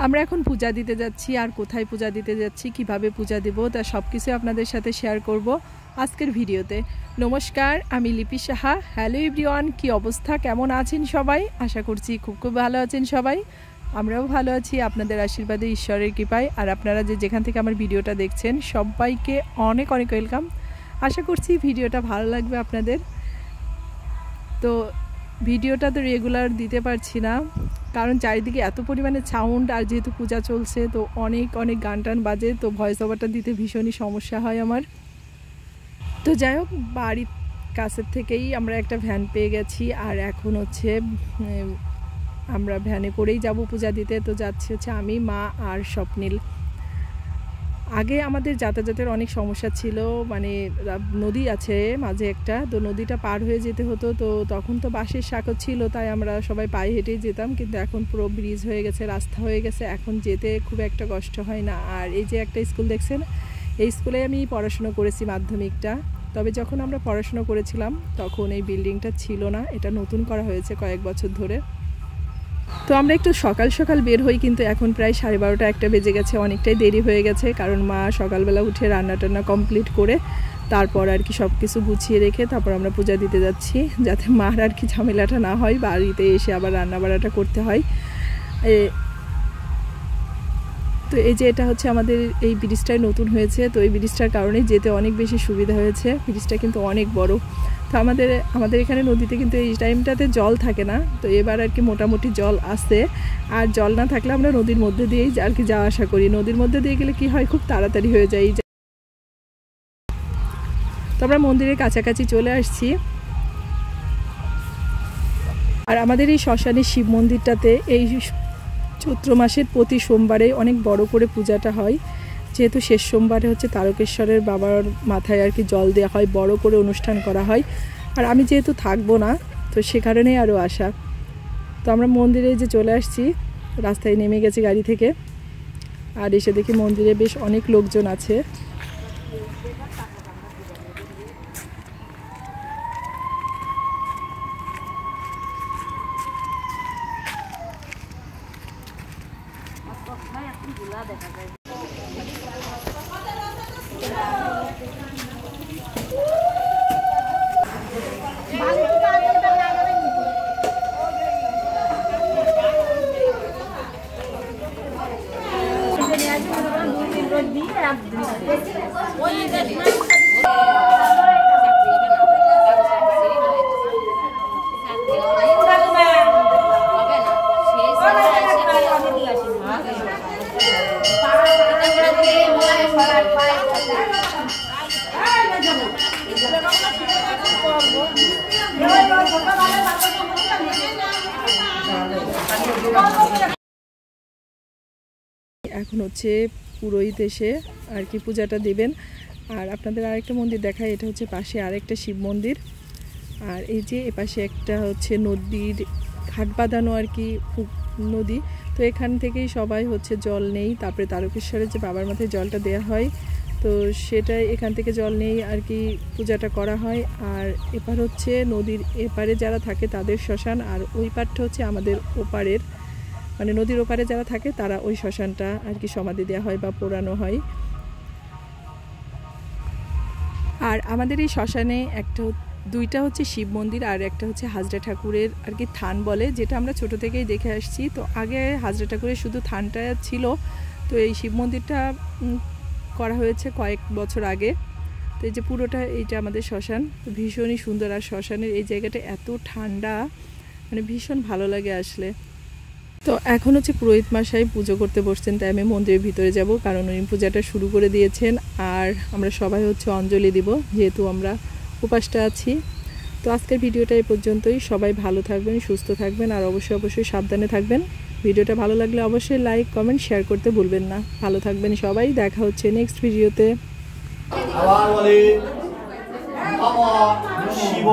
আমরা এখন পূজা দিতে যাচ্ছি, আর কোথায় পূজা দিতে যাচ্ছি, কিভাবে পূজা দেব, তা সব কিছু আপনাদের সাথে শেয়ার করব আজকের ভিডিওতে। নমস্কার, আমি লিপি সাহা। হ্যালো এভরিওয়ান, কি অবস্থা, কেমন আছেন সবাই? আশা করছি খুব খুব ভালো আছেন সবাই। আমরাও ভালো আছি আপনাদের আশীর্বাদে, ঈশ্বরের কৃপায়। আর আপনারা যেখান থেকে আমার ভিডিওটা দেখছেন সবাইকে অনেক অনেক ওয়েলকাম। আশা করছি ভিডিওটা ভালো লাগবে আপনাদের। তো ভিডিওটা তো রেগুলার দিতে পারছি না, কারণ চারিদিকে এত পরিমাণে সাউন্ড, আর যেহেতু পূজা চলছে তো অনেক অনেক গান টান বাজে, তো ভয়েস ওভারটা দিতে ভীষণই সমস্যা হয় আমার। তো যাই হোক, বাড়ির কাছের থেকেই আমরা একটা ভ্যান পেয়ে গেছি, আর এখন হচ্ছে আমরা ভ্যানে করেই যাব পূজা দিতে। তো যাচ্ছি হচ্ছে আমি, মা আর স্বপ্নিল। আগে আমাদের যাতায়াতের অনেক সমস্যা ছিল, মানে নদী আছে মাঝে একটা, তো নদীটা পার হয়ে যেতে হতো। তো তখন তো বাঁশের সাঁকো ছিল, তাই আমরা সবাই পায়ে হেঁটেই যেতাম, কিন্তু এখন পুরো ব্রিজ হয়ে গেছে, রাস্তা হয়ে গেছে, এখন যেতে খুব একটা কষ্ট হয় না। আর এই যে একটা স্কুল দেখছেন, এই স্কুলে আমি পড়াশোনা করেছি মাধ্যমিকটা। তবে যখন আমরা পড়াশোনা করেছিলাম তখন এই বিল্ডিংটা ছিল না, এটা নতুন করা হয়েছে কয়েক বছর ধরে। তো আমরা একটু সকাল সকাল বের হই, কিন্তু এখন প্রায় 12:30 একটা বেজে গেছে, অনেকটাই দেরি হয়ে গেছে। কারণ মা সকালবেলা উঠে রান্না টান্না কমপ্লিট করে তারপর আর কি সব কিছু গুছিয়ে রেখে তারপর আমরা পূজা দিতে যাচ্ছি, যাতে মার আর কি ঝামেলাটা না হয়, বাড়িতে এসে আবার রান্না বাড়াটা করতে হয়। তো এই যে এটা হচ্ছে আমাদের এই ব্রিজটাই নতুন হয়েছে, তো এই ব্রিজটার কারণেই যেতে অনেক বেশি সুবিধা হয়েছে। ব্রিজটা কিন্তু অনেক বড়। তো আমাদের এখানে নদীতে কিন্তু এই টাইমটাতে জল থাকে না, তো এবার আর কি মোটামুটি জল আসে। আর জল না থাকলে আমরা নদীর মধ্যে দিয়েই আর কি যাওয়া আসা করি। নদীর মধ্যে দিয়ে গেলে কি হয়, খুব তাড়াতাড়ি হয়ে যায়। তো আমরা মন্দিরের কাছাকাছি চলে আসছি। আর আমাদের এই শ্মশানের শিব মন্দিরটাতে এই চৈত্র মাসের প্রতি সোমবারে অনেক বড় করে পূজাটা হয়। যেহেতু শেষ সোমবারে হচ্ছে তারকেশ্বরের বাবার মাথায় আর কি জল দেওয়া হয়, বড় করে অনুষ্ঠান করা হয়। আর আমি যেহেতু থাকবো না, তো সে কারণেই আরও আসা। তো আমরা মন্দিরে যে চলে আসছি, রাস্তায় নেমে গেছি গাড়ি থেকে, আর এসে দেখি মন্দিরে বেশ অনেক লোকজন আছে। এখন হচ্ছে পুরোহিত এসে আর কি পূজাটা দেবেন। আর আপনাদের আরেকটা মন্দির দেখায়, এটা হচ্ছে পাশে আরেকটা শিব মন্দির। আর এই যে এপাশে একটা হচ্ছে নদীর ঘাট বাঁধানো আর কি নদী, তো এখান থেকেই সবাই হচ্ছে জল নেই, তারপরে তারকেশ্বরের যে বাবার মাথায় জলটা দেওয়া হয়, তো সেটাই এখান থেকে জল নেই আর কি পূজাটা করা হয়। আর এপার হচ্ছে নদীর এপারে যারা থাকে তাদের শ্মশান, আর ওই পারটা হচ্ছে আমাদের ওপারের, মানে নদীর ওপারে যারা থাকে তারা ওই শ্মশানটা আর কি সমাধি দেওয়া হয় বা পোড়ানো হয়। আর আমাদের এই শ্মশানে দুইটা হচ্ছে শিব মন্দির, আর একটা হচ্ছে হাজরা ঠাকুরের আর কি থান বলে, যেটা আমরা ছোট থেকেই দেখে আসছি। তো আগে হাজরা ঠাকুরের শুধু থানটা ছিল, তো এই শিব মন্দিরটা করা হয়েছে কয়েক বছর আগে। তো এই যে পুরোটা এইটা আমাদের শ্মশান, ভীষণই সুন্দর। আর শ্মশানের এই জায়গাটা এত ঠান্ডা, মানে ভীষণ ভালো লাগে আসলে। তো এখন হচ্ছে পুরোহিত মশাই পুজো করতে বসছেন, তাই আমি মন্দিরের ভিতরে যাব, কারণ উনি পূজাটা শুরু করে দিয়েছেন। আর আমরা সবাই হচ্ছে অঞ্জলি দিব, যেহেতু আমরা উপাসটা আছি। তো আজকের ভিডিওটা এই পর্যন্তই। সবাই ভালো থাকবেন, সুস্থ থাকবেন, আর অবশ্যই সাবধানে থাকবেন। ভিডিওটা ভালো লাগলে অবশ্যই লাইক কমেন্ট শেয়ার করতে ভুলবেন না। ভালো থাকবেন সবাই, দেখা হচ্ছে নেক্সট ভিডিওতে। শিব